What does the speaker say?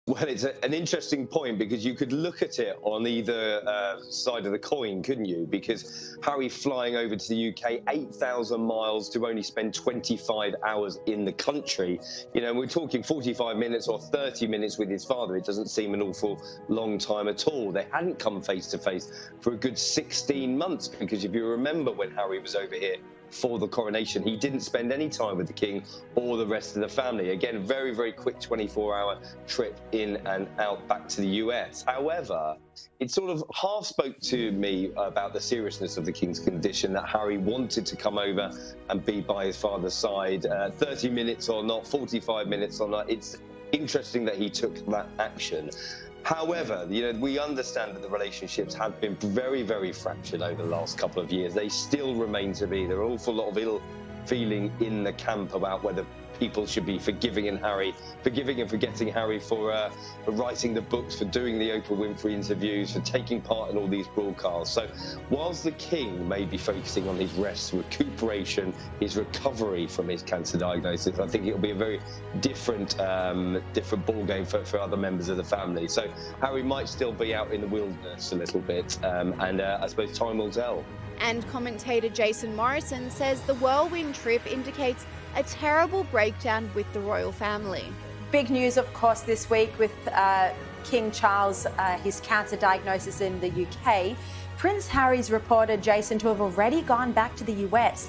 Well, it's an interesting point because you could look at it on either side of the coin, couldn't you? Because Harry flying over to the UK, 8,000 miles to only spend 25 hours in the country. You know, we're talking 45 minutes or 30 minutes with his father. It doesn't seem an awful long time at all. They hadn't come face to face for a good 16 months because if you remember when Harry was over here for the coronation, he didn't spend any time with the king or the rest of the family. Again, very, very quick 24-hour trip in and out back to the US. However, it sort of half spoke to me about the seriousness of the king's condition, that Harry wanted to come over and be by his father's side. 30 minutes or not, 45 minutes or not, it's interesting that he took that action. However, you know, we understand that the relationships have been very, very fractured over the last couple of years. They still remain to be. There are an awful lot of ill feeling in the camp about whether people should be forgiving and forgetting Harry for writing the books, for doing the Oprah Winfrey interviews, for taking part in all these broadcasts. So whilst the king may be focusing on his rest, recuperation, his recovery from his cancer diagnosis, I think it'll be a very different ballgame for other members of the family. So Harry might still be out in the wilderness a little bit, and I suppose time will tell. And commentator Jason Morrison says the whirlwind trip indicates a terrible breakdown with the royal family. Big news, of course, this week with King Charles, his cancer diagnosis in the UK. Prince Harry's reported Jason to have already gone back to the US.